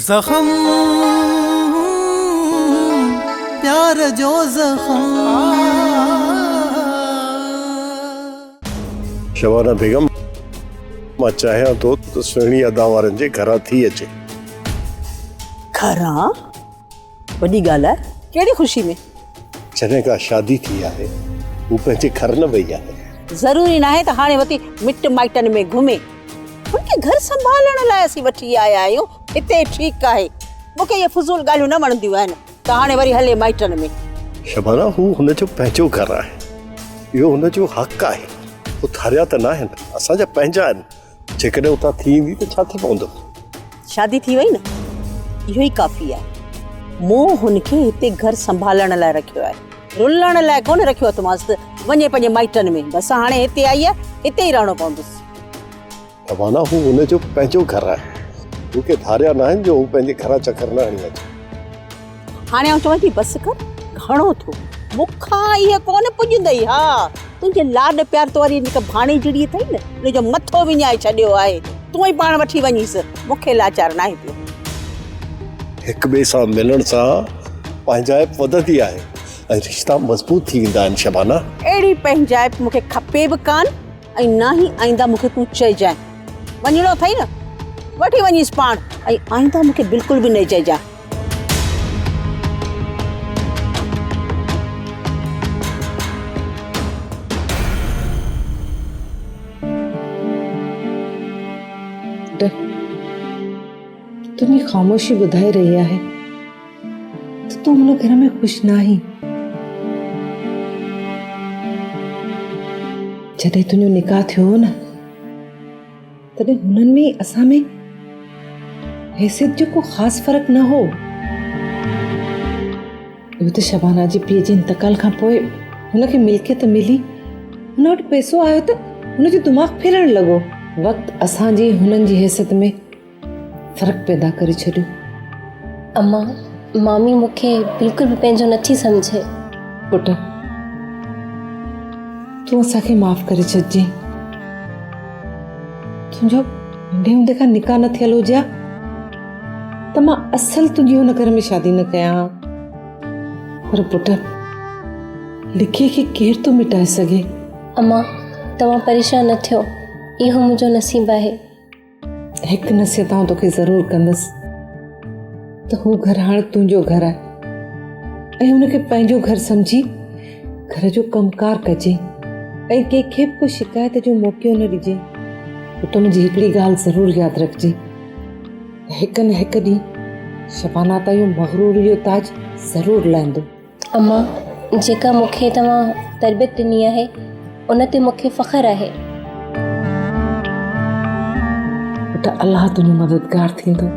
जख्म प्यार जो जख्म। शबाना बेगम, मां चाहियां थो त सुहिणी अदा वारनि जे घरां थी अचे। घरां? वॾी ॻाल्हि आहे, कहिड़ी ख़ुशी में? जॾहिं खां शादी थी आहे हू पंहिंजे घर न वई आहे। ज़रूरी नाहे त हाणे वती मिट माइटनि में घुमे। हुनखे घर संभालण लाइ असीं वठी आया आहियूं, हिते ठीकु आहे। मूंखे इहे फुज़ूल ॻाल्हियूं न वणंदियूं आहिनि त हाणे वरी हले माइटनि में। शबाना, हू हुनजो पंहिंजो घर आहे, इहो हुनजो हक़ आहे। उथारिया त न आहिनि, असांजा पंहिंजा आहिनि। जेकॾहिं उतां थी ईंदी त छा थी पवंदो? शादी थी वई न, इहो ई काफ़ी आहे। मूं हुनखे हिते घर संभालण लाइ रखियो आहे, रुलण लाइ कोन रखियो अथमांसि त वञे पंहिंजे माइटनि में। बसि हाणे हिते आई आहे, हिते ई रहणो पवंदुसि। शबाना, हू हुनजो पंहिंजो घर आहे। मूंखे धारिया न आहिनि जो हू पंहिंजे घरां चकर न हणी अचे। हाणे आउं चवां थी बसि कर, घणो थो। मूंखां इहे कोन पुॼंदई। हा, तुंहिंजे लाड प्यार तो वारी हिकु भाणेजड़ी अथई न, हुनजो मथो विञाए छॾियो आहे। तूं ई पाण वठी वञीसि, मूंखे लाचार न आहे पियो। हिक ॿिए सां मिलण सां पंहिंजाइप वधंदी आहे ऐं रिश्ता मज़बूत थी वेंदा आहिनि। शबाना, अहिड़ी पंहिंजाइप मूंखे खपे बि कान, ऐं न ई आईंदा मूंखे तूं चइजांइ। वञिणो अथई न, वठी वञीसि पाण, ऐं आईंदा मूंखे बिल्कुलु बि न चइजांइ। तुझी खामोशी बुधाई रही है तो तू हुन घर में खुश ना ही। जॾहिं तुझो निकाह थियो न, तॾहिं हुननि में असां में हैसियत जो को ख़ास फ़र्क़ु न हो। इहो त शबाना जी पीउ जे इंतकाल खां पोइ हुनखे मिल्कियत मिली, हुन वटि पैसो आयो त हुनजो दिमाग़ फिरण लॻो। वक़्तु असांजी हुननि जी हैसियत में फ़र्क़ु पैदा करे छॾियो। अम्मा, मामी मूंखे बिल्कुलु बि पंहिंजो नथी सम्झे। पुट, तूं असांखे माफ़ करे छॾिजांइ। तुंहिंजो नंढे हूंदे खां निकाह न थियल हुजे त मां असल तुंहिंजी हुन घर में शादी न कयां हा। पर पुट, लिखे खे केरु थो मिटाए सघे? अम्मा, तव्हां परेशान न थियो, इहो मुंहिंजो नसीब आहे। हिकु नसीहत आउं तोखे ज़रूरु कंदसि त हू घर हाणे तुंहिंजो घर आहे ऐं हुनखे पंहिंजो घर सम्झी घर जो कमकार कजे ऐं कंहिंखे बि कोई शिकायत जो मौक़ो न ॾिजे। पुट, मुंहिंजी हिकिड़ी ॻाल्हि ज़रूरु यादि रखिजे, हिकु न हिकु ॾींहुं शबाना त इहो मग़रूर जो ताज ज़रूरु लहंदो। अम्मा, जेका मूंखे तव्हां तरबियत ॾिनी आहे उन ते मूंखे फ़ख़्रु आहे। पुट, अल्लाह तुंहिंजो मददगार थींदो।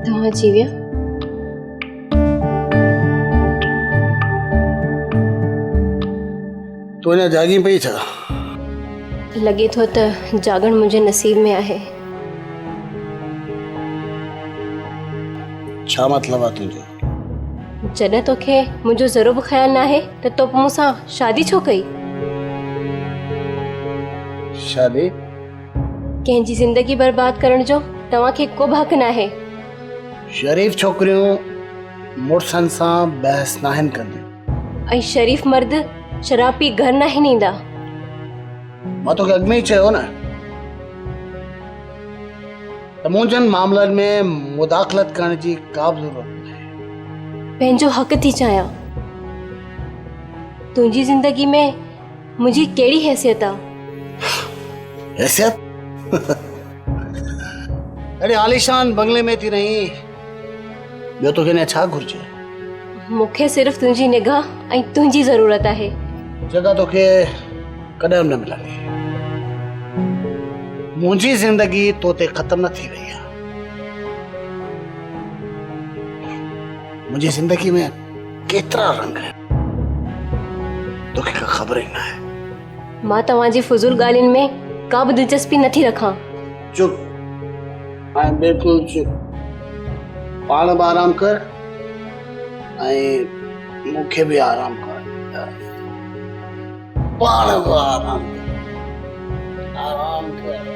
तव्हां अची विया? तो अञा जागी पई छा? लॻे थो त जागण मुंहिंजे नसीब में आहे। छा मतिलबु आहे तुंहिंजो? जॾहिं तोखे मुंहिंजो ज़रो बि ख़्यालु न आहे त तो मूंसां शादी छो कई? शादी? कंहिंजी ज़िंदगी बर्बाद करण जो तव्हांखे को बि हक़ न आहे। शरीफ़ छोकिरियूं मुड़ुसनि सां बहस न आहिनि कंदियूं ऐं शरीफ़ मर्द शराब पी घर न आहिनि ईंदा। मां तोखे अॻु में ई चयो न त मुंहिंजनि मामलनि में मुदाख़लत करण जी का बि ज़रूरत न आहे। पंहिंजो हक़ थी चाहियां। तुंहिंजी ज़िंदगी में मुंहिंजी कहिड़ी हैसियत आहे? हैसियत? अरे आलीशान बंगले में थी रही, ॿियो तोखे अञा छा घुरिजे? मूंखे सिर्फ़ तुंहिंजी निगाह ऐं तुंहिंजी ज़रूरत आहे। जॻह तोखे कॾहिं न मिलंदी। मुंहिंजी ज़िंदगी तो ते ख़त्म न थी वई आहे। मुंहिंजी ज़िंदगी में केतिरा रंग आहिनि। तोखे का ख़बर ही ना है। मां तव्हांजी फुज़ूल ॻाल्हियुनि में का बि दिलचस्पी नथी रखां। चुप, हाणे बिल्कुलु चुप। पाण बि आराम कर ऐं मूंखे बि आराम कर। पाण बि आराम कर, आराम कर।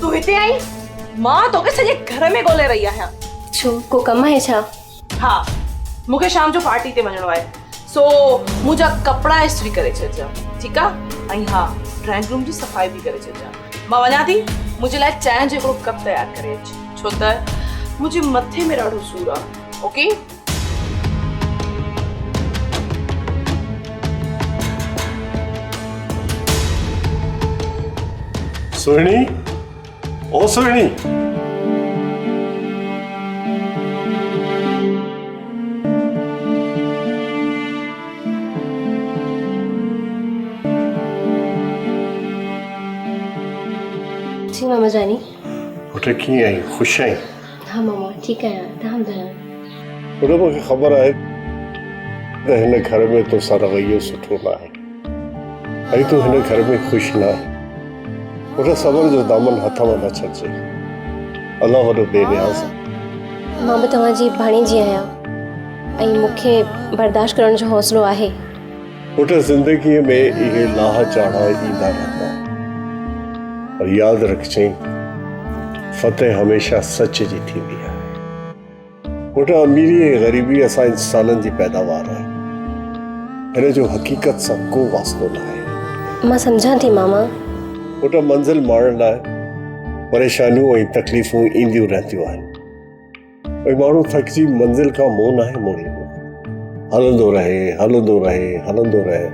तू हिते आई? मां तोखे सॼे घर में ॻोल्हे रही आहियां। छो को कमु आहे छा? हा, मूंखे शाम जो पार्टी ते वञिणो आहे, सो मुंहिंजा कपिड़ा इस्त्री करे छॾिजां, ठीकु आहे? ऐं हा, ड्राइंग रूम जी सफ़ाई बि करे छॾिजां। मां वञा थी, मुंहिंजे लाइ चांहि जो हिकिड़ो कप तयारु करे अच, छो त मुंहिंजे मथे में ॾाढो सूरु आहे। ओके? सोहिणी, ओ सोहिणी, जी मामा जानी। पुट कीअं आहीं? ख़ुशि आहीं? हाँ मामा ठीकु आहियां, तव्हां ॿुधायो? पुट मूंखे ख़बर आहे त हिन घर में तोसां रवैयो सुठो न आहे ऐं तूं हिन घर में ख़ुशि न आहे। पुट सबर जो दामन हथ में न छॾिजे, अलाह वॾो बेनियाज़ आहे। मां बि तव्हांजी भाणेजी आहियां ऐं मूंखे बर्दाश्त करण जो हौसलो आहे। पुट ज़िंदगीअ में इहे लाह चाढ़ा ईंदा रहंदा, पर यादि रखजांइ फतेह हमेशा सच जी थींदी आहे। पुट अमीरी ऐं ग़रीबी असां इंसाननि जी पैदावार आहे, हिन जो हक़ीक़त सां को वास्तो न आहे। मां सम्झां थी मामा। पुट मंज़िल माणण लाइ परेशानियूं ऐं तकलीफ़ूं ईंदियूं रहंदियूं आहिनि ऐं माण्हू थकिजी मंज़िल खां मुंहुं नाहे मोड़ींदो, हलंदो रहे हलंदो रहे हलंदो रहे,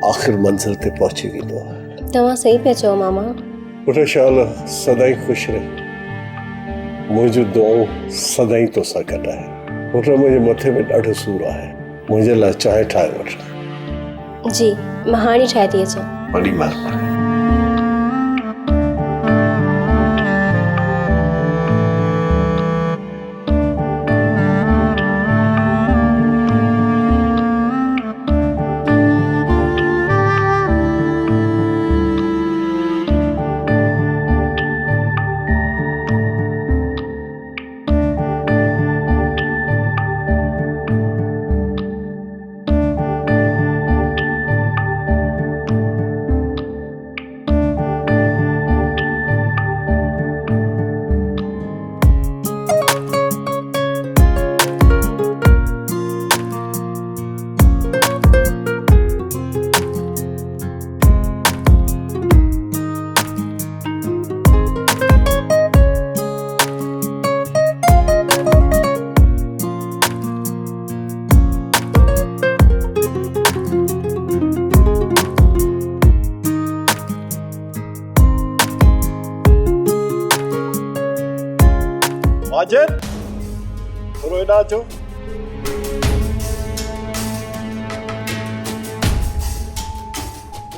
आख़िर मंज़िल ते पहुची वेंदो आहे। तव्हां सही पिया चओ मामा। पुट शाल सदाईं ख़ुशि रहे, मुंहिंजूं दुआऊं सदाईं तोसां गॾु आहे। पुट मुंहिंजे मथे में ॾाढो सूरु आहे, मुंहिंजे लाइ चांहि ठाहे वठ। जी मां हाणे ठाहे थी अचां। वॾी महिरबानी। माजिद, थोरो हेॾां अचो।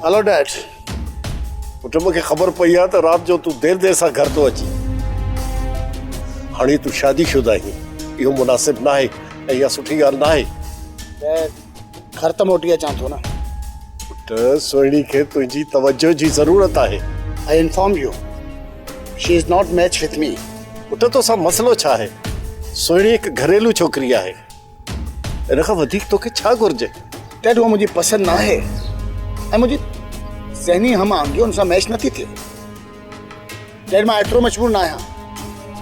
Hello dad. पुट मूंखे ख़बर पई आहे त राति जो तूं देर सां घर थो अची। हाणे तूं शादीशुदा आहीं, इहो मुनासिब न आहे ऐं इहा सुठी ॻाल्हि न आहे। घर त मोटी अचां थो न। पुट सोहिणी खे तुंहिंजी तवजो जी ज़रूरत आहे। I inform you she is not match with me. पुट तोसां मसइलो छा आहे? सोहिणी हिकु घरेलू छोकिरी आहे, इन खां वधीक तोखे छा घुरिजे? डैड उहा मुंहिंजी पसंदि न आहे। ऐं मुंहिंजी ज़हनी हम आहंगी उन सां मैच नथी थिए। ॾेढ मां एतिरो मजबूर न आहियां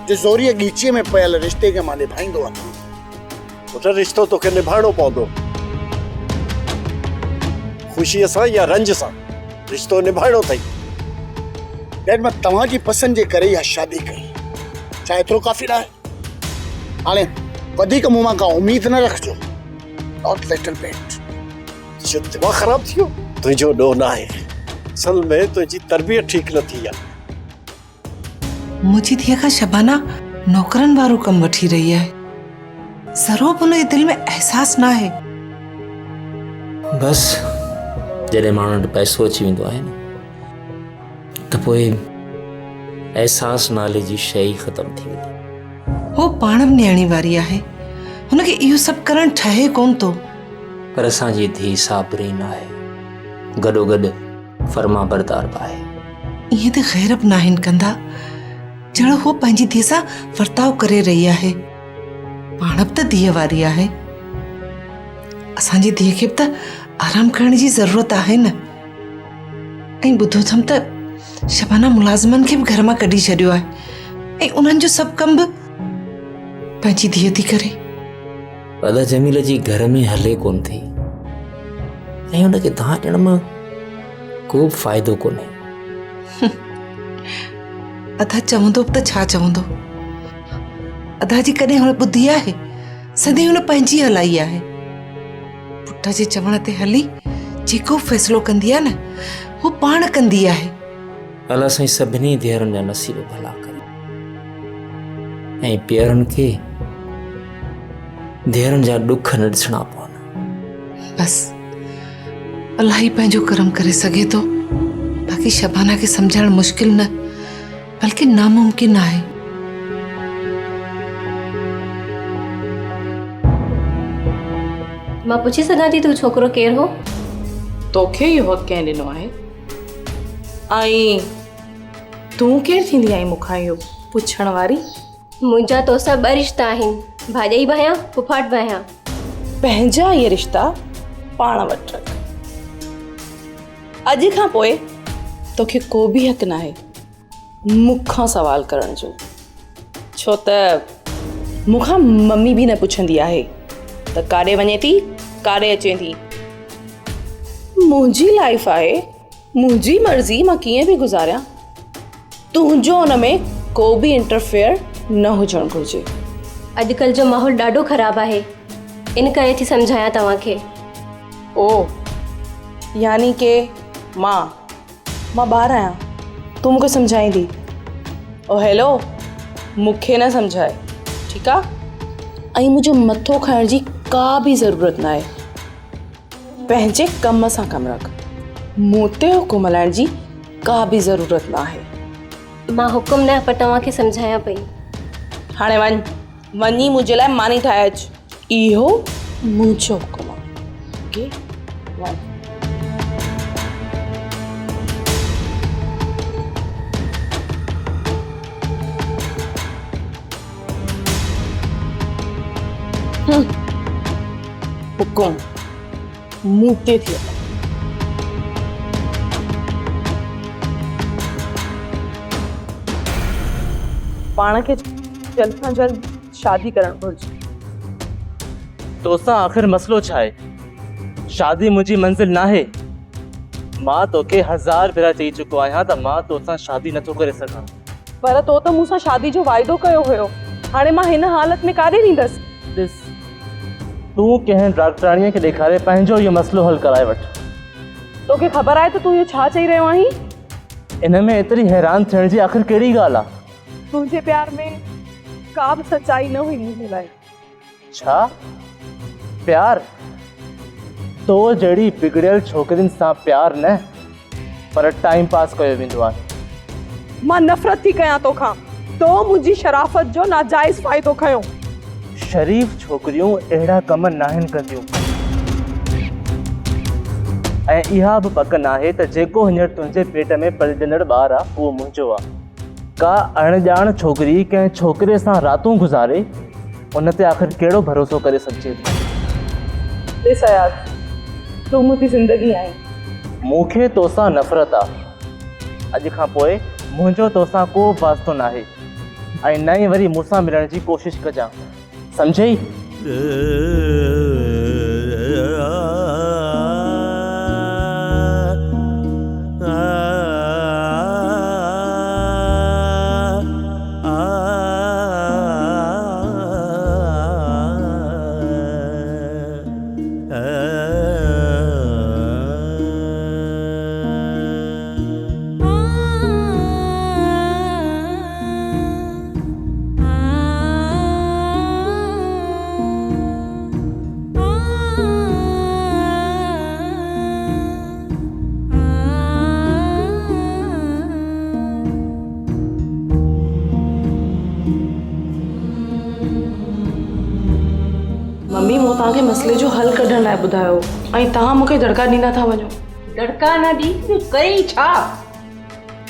जो ज़ोरीअ ॻीचीअ में पियल रिश्ते खे मां निभाईंदो आहियां। पुट रिश्तो तोखे निभाइणो पवंदो, ख़ुशीअ सां या रंज सां रिश्तो निभाइणो अथई। ॾेढ मां तव्हांजी पसंदि जे करे इहा शादी कई, छा एतिरो काफ़ी न आहे? हाणे वधीक मूं मां का उमेद न रखिजो। Not little bit. तुंहिंजो दिमाग़ ख़राब थी वियो? तुंहिंजो ॾोह न आहे, असल में तुंहिंजी तरबियत ठीकु न थी आहे। मुंहिंजी धीअ खां शबाना नौकरनि वारो कमु वठी रही आहे। ज़रूरु हुनजे दिलि में अहसासु न आहे। बसि जॾहिं माण्हू वटि पैसो अची वेंदो आहे न त पोइ अहसास नाले जी शइ ई ख़तमु थी वेंदी। हो पाण बि न्याणी वारी आहे, हुनखे इहो सभु करणु ठहे कोन थो। पर असांजी धीउ साबरीन आहे, गॾोगॾु फर्मा बरदार बि आहे। ईअं त ग़ैर बि नाहिनि कंदा, ॼण हो पंहिंजी धीअ सां वर्ताव करे रही आहे। पाण बि त धीअ वारी आहे। असांजी धीअ खे बि त आराम करण जी ज़रूरत आहे न। ऐं ॿुधो अथमि त शबाना मुलाज़िमनि खे बि घर मां कढी छॾियो आहे ऐं उन्हनि जो सभु कमु बि पंहिंजी धीअ थी करे। अदा जमील जी घर में हले कोन थी ऐं हुनखे दाह ॾियण मां को फ़ाइदो कोन्हे। अदा चवंदो बि त छा चवंदो। अदा जी कॾहिं हुन ॿुधी आहे? सदी हुन पंहिंजी हलाई आहे। पुट जे चवण ते हली जेको फ़ैसिलो कंदी आहे न, हू पाण कंदी आहे। अलाह साईं सभिनी धीअरुनि जा नसीब भला करे ऐं पीअरुनि खे धीअरुनि जा ॾुख न ॾिसणा पवनि। बसि अलाह ई पंहिंजो कर्म करे सघे थो। बाक़ी शबाना खे सम्झाइण मुश्किल न बल्कि नामुमकिन आहे। मां पुछी सघां थी तूं छोकिरो केरु हो? तोखे इहो हक़ कंहिं ॾिनो आहे? ऐं तूं केरु थींदी आहीं मूंखां इहो पुछण वारी? मुंहिंजा तोसां ॿ रिश्ता आहिनि, भाॼाई बि आहियां, फुफाट बि आहियां। पंहिंजा इहे रिश्ता पाण वटि रख। अॼु खां पोइ तोखे को बि हक़ न आहे मूंखां सवाल करण जो, छो त मूंखां मम्मी बि न पुछंदी आहे त काॾे वञे थी, काॾे अचे थी। मुंहिंजी लाइफ आहे, मुंहिंजी मर्ज़ी, मां कीअं बि गुज़ारियां। तुंहिंजो हुन में को बि इंटरफेयर न हुजणु घुरिजे। अॼुकल्ह जो माहौल ॾाढो ख़राबु आहे, इन करे थी सम्झायां तव्हांखे। ओ यानी के मां ॿार आहियां, तूं मूंखे सम्झाईंदी? ओ हेलो, मूंखे न सम्झाए, ठीकु आहे? ऐं मुंहिंजो मथो खाइण जी का बि ज़रूरत न आहे। पंहिंजे कम सां कमु रख, मूं ते हुकुम हलाइण जी का बि ज़रूरत न आहे। मां हुकुम न पर तव्हांखे सम्झायां पई। हाणे वञी मुंहिंजे लाइ मानी ठाहे अच, इहो मुंहिंजो हुकुम आहे। ओके वञ। हुकुम मुंह ते थियो। पाण खे जल्द सां जल्द शादी करणु घुरिजे। तोसां आख़िर मसलो छा आहे? शादी मुंहिंजी मंज़िल न आहे। मां तोखे 1000 भेरा चई चुको आहियां त मां तोसां शादी नथो करे सघां। पर तो त मूंसां शादी जो वाइदो कयो हुयो, हाणे मां हिन हालत में काॾे ॾींदसि? ॾिस, तूं कंहिं डॉक्टराणीअ खे ॾेखारे पंहिंजो इहो मसलो हल कराए वठ। तोखे ख़बर आहे त तूं इहो छा चई रहियो आहीं? इन में एतिरी हैरान थियण जी आख़िर कहिड़ी ॻाल्हि आहे? तुंहिंजे प्यार में का बि सच्चाई न हुई मुंहिंजे लाइ। छा प्यार? तो जहिड़ी बिगड़ियल छोकिरियुनि सां प्यार न, पर टाइम पास कयो वेंदो आहे। मां नफ़रत थी कयां तोखां। तो मुंहिंजी शराफ़त जो नाजाइज़ फ़ाइदो खयो। शरीफ़ छोकिरियूं अहिड़ा कम नाहिनि कंदियूं। ऐं इहा बि पक नाहे त जेको हींअर तुंहिंजे पेट में पलजंदड़ ॿार आहे उहो मुंहिंजो आहे। का अणॼाण छोकिरी कंहिं छोकिरे सां रातूं गुज़ारे, उन ते आख़िर कहिड़ो भरोसो करे सघिजे थो? ॾिस अयाज़, तूं मुंहिंजी ज़िंदगी आहीं मूंखे तोसां नफ़रत आहे। अॼु खां पोइ मुंहिंजो तोसां को वास्तो न आहे ऐं न ई वरी मूंसां मिलण जी कोशिशि कजां, सम्झई? मम्मी मूं तव्हांखे मसइले जो हल कढण लाइ ॿुधायो ऐं तव्हां मूंखे दड़का ॾींदा था वञो। दड़का न ॾी तूं कई छा?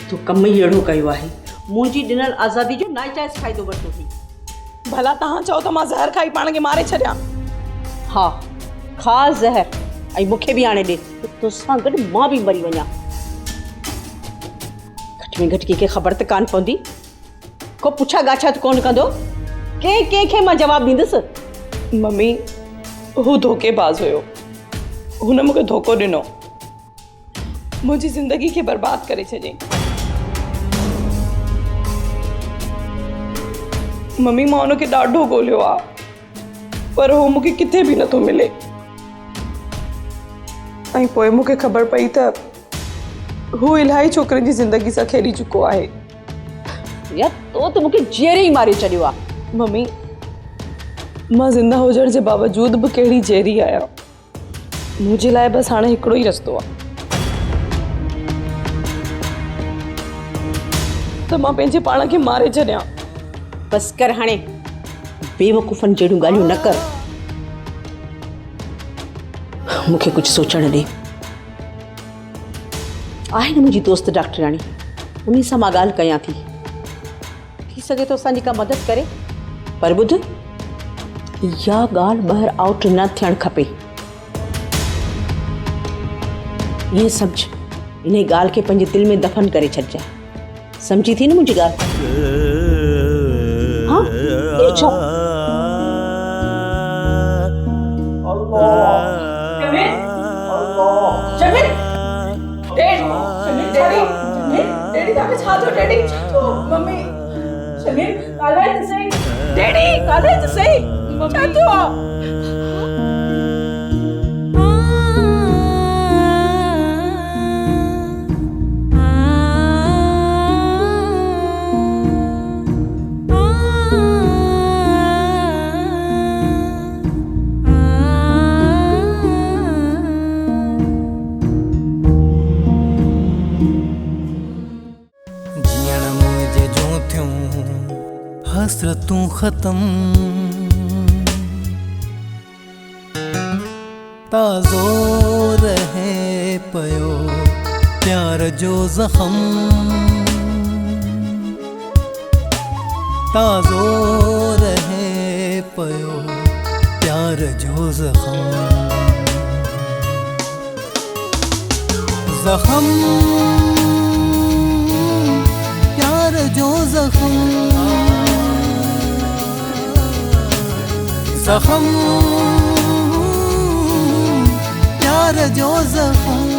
तूं कम ई अहिड़ो कयो आहे, मुंहिंजी ॾिनल आज़ादी जो नाजाइज़ फ़ाइदो वरितो थी। भला तव्हां चओ त मां ज़हर खाई पाण खे मारे छॾियां? हा, खा ज़हर ऐं मूंखे बि आणे ॾे, तोसां गॾु मां बि मरी वञा। घटि में घटि कंहिंखे ख़बर त कान पवंदी, को पुछा ॻाछा त कोन कंदो, कंहिंखे मां जवाबु ॾींदसि? मम्मी हू धोखेबाज़ हुयो, हुन मूंखे धोखो ॾिनो, मुंहिंजी ज़िंदगी खे बर्बाद करे छॾियईं। मम्मी मां हुनखे ॾाढो ॻोल्हियो आहे पर हू मूंखे किथे बि नथो मिले ऐं पोइ मूंखे ख़बर पई त हू इलाही छोकिरनि जी ज़िंदगी सां खेॾी चुको आहे। यार तो त मूंखे जेरे ई मारे छॾियो आहे। मम्मी मां ज़िंदा हुजण जे बावजूद बि कहिड़ी जहिड़ी आहियां, मुंहिंजे लाइ बसि हाणे हिकिड़ो ई रस्तो आहे त मां पंहिंजे पाण खे मारे छॾियां। बसि कर हाणे, बेवकूफ़नि जहिड़ियूं ॻाल्हियूं न कर, मूंखे कुझु सोचण ॾे। आहे न मुंहिंजी दोस्त डॉक्टराणी, उन सां मां ॻाल्हि कयां थी सघे थो असांजी का मदद करे। पर ॿुध, इहा ॻाल्हि ॿाहिरि आउट न थियणु खपे। ईअं सम्झ, इन ॻाल्हि खे पंहिंजे दिलि में दफ़न करे छॾिजांइ, सम्झी थी न मुंहिंजी ॻाल्हि? हाँ, इहो छा? हसरतूं खत्म, ताज़ो रहे पयो प्यार जो ज़ख़म, ताज़ो रहे पयो प्यार जो ज़ख़म, ज़ख़म प्यार जो ज़ख़म, ज़ख़म प्यार जो ज़ख़म।